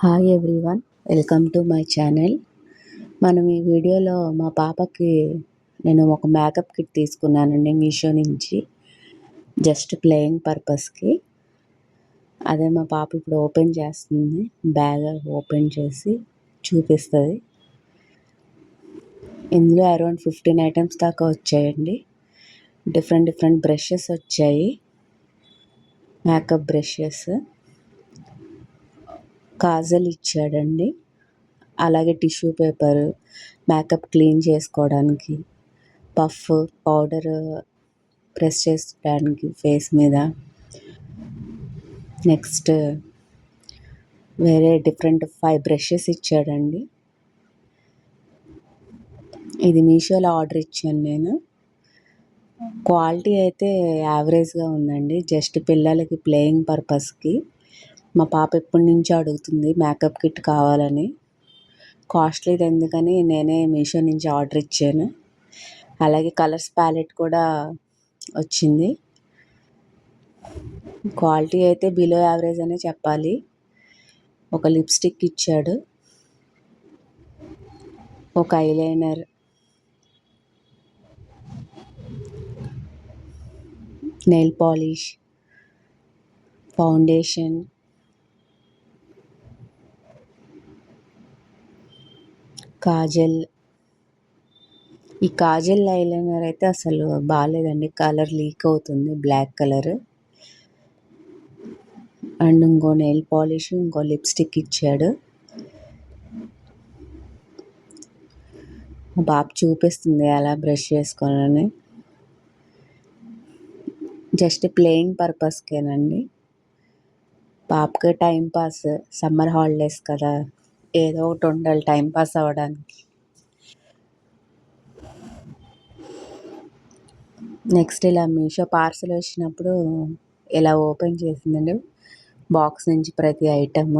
Hi everyone, welcome to my channel. మనం ఈ వీడియోలో మా పాపకి నేను ఒక మేకప్ కిట్ తీసుకున్నానండి మీషో నుంచి, జస్ట్ ప్లేయింగ్ పర్పస్కి. అదే మా పాప ఇప్పుడు ఓపెన్ చేస్తుంది, బ్యాగ్ ఓపెన్ చేసి చూపిస్తుంది. ఇందులో అరౌండ్ 15 ఐటమ్స్ దాకా వచ్చాయండి. డిఫరెంట్ బ్రషెస్ వచ్చాయి, మేకప్ బ్రషెస్. కాజల్ ఇచ్చాడండి, అలాగే టిష్యూ పేపర్, మేకప్ క్లీన్ చేసుకోవడానికి, పఫ్ పౌడర్ ప్రెస్ చేసుకోవడానికి ఫేస్ మీద. నెక్స్ట్ వేరే డిఫరెంట్ 5 బ్రషెస్ ఇచ్చాడండి. ఇది మీషోలో ఆర్డర్ ఇచ్చాను నేను. క్వాలిటీ అయితే యావరేజ్గా ఉందండి, జస్ట్ పిల్లలకి ప్లేయింగ్ పర్పస్కి. మా పాప ఎప్పటి నుంచో అడుగుతుంది మేకప్ కిట్ కావాలని. కాస్ట్లీది ఎందుకని నేనే మీషో నుంచి ఆర్డర్ ఇచ్చాను. అలాగే కలర్స్ ప్యాలెట్ కూడా వచ్చింది. క్వాలిటీ అయితే బిలో యావరేజ్ అనే చెప్పాలి. ఒక లిప్స్టిక్ ఇచ్చాడు, ఒక eyeliner, nail polish, foundation, Kajal. ఈ కాజల్ ఐలైనర్ అయితే అసలు బాగాలేదండి, కలర్ లీక్ అవుతుంది, బ్లాక్ కలర్. అండ్ ఇంకో నెయిల్ పాలిష్, ఇంకో లిప్స్టిక్ ఇచ్చాడు. మా పాప చూపిస్తుంది ఎలా బ్రష్ చేసుకోవాలని. జస్ట్ ప్లేయింగ్ పర్పస్కేనండి, పాపకి టైంపాస్. సమ్మర్ హాలిడేస్ కదా, ఏదో ఒకటి ఉండాలి టైంపాస్ అవ్వడానికి. నెక్స్ట్ ఇలా మీషో పార్సల్ వచ్చినప్పుడు ఇలా ఓపెన్ చేసిందండి, బాక్స్ నుంచి ప్రతి ఐటమ్.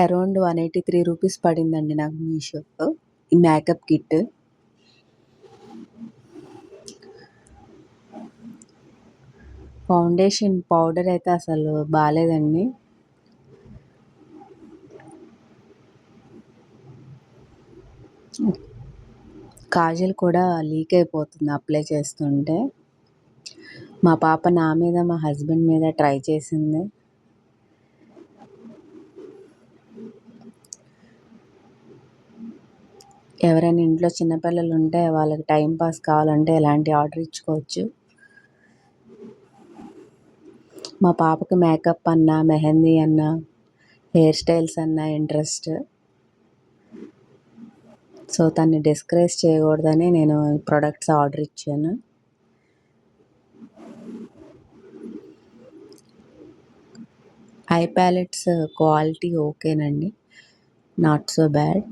అరౌండ్ 183 రూపీస్ పడిందండి నాకు మీషోలో ఈ మేకప్ కిట్. ఫౌండేషన్ పౌడర్ అయితే అసలు బాగాలేదండి. కాజల్ కూడా లీక్ అయిపోతుంది అప్లై చేస్తుంటే. మా పాప నా మీద, మా హస్బెండ్ మీద ట్రై చేసింది. ఎవరైనా ఇంట్లో చిన్నపిల్లలు ఉంటే వాళ్ళకి టైంపాస్ కావాలంటే ఇలాంటి ఆర్డర్ ఇచ్చుకోవచ్చు. మా పాపకి మేకప్ అన్నా, మెహందీ అన్నా, హెయిర్ స్టైల్స్ అన్నా ఇంట్రెస్ట్. సో తన్ని డిస్కరేజ్ చేయకూడదని నేను ప్రొడక్ట్స్ ఆర్డర్ ఇచ్చాను. ఐ ప్యాలెట్స్ క్వాలిటీ ఓకేనండి, నాట్ సో బ్యాడ్.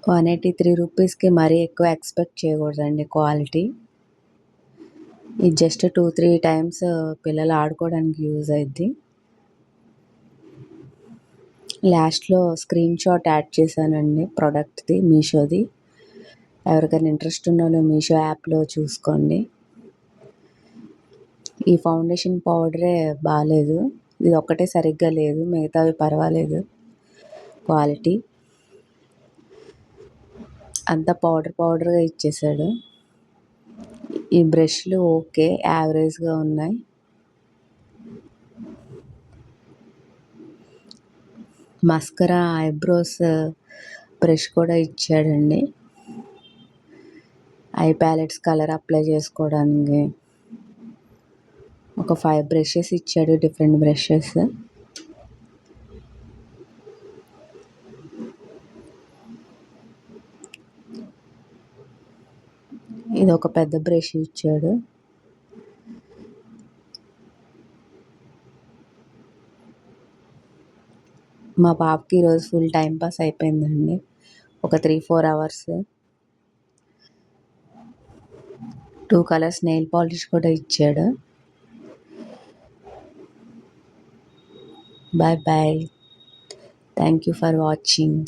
₹183కి మరీ ఎక్కువ ఎక్స్పెక్ట్ చేయకూడదండి క్వాలిటీ. ఇది జస్ట్ 2-3 టైమ్స్ పిల్లలు ఆడుకోవడానికి యూజ్ అయ్యిద్ది. లాస్ట్లో స్క్రీన్ షాట్ యాడ్ చేశానండి ప్రోడక్ట్ది, మీషోది. ఎవరికైనా ఇంట్రెస్ట్ ఉన్న వాళ్ళు మీషో యాప్లో చూసుకోండి. ఈ ఫౌండేషన్ పౌడరే బాగాలేదు, ఇది ఒక్కటే సరిగ్గా లేదు, మిగతావి పర్వాలేదు క్వాలిటీ. అంతా పౌడర్గా ఇచ్చేసాడు. ఈ బ్రష్లు ఓకే, యావరేజ్గా ఉన్నాయి. మస్కరా ఐబ్రోస్ బ్రష్ కూడా ఇచ్చాడండి, ఐ ప్యాలెట్స్ కలర్ అప్లై చేసుకోవడానికి. ఒక 5 బ్రషెస్ ఇచ్చాడు, డిఫరెంట్ బ్రషెస్. ఇది ఒక పెద్ద బ్రష్ ఇచ్చాడు. మా పాపకి ఈరోజు ఫుల్ టైంపాస్ అయిపోయిందండి, ఒక 3-4 అవర్స్. 2 కలర్స్ నెయిల్ పాలిష్ కూడా ఇచ్చాడు. Bye bye, thank you for watching.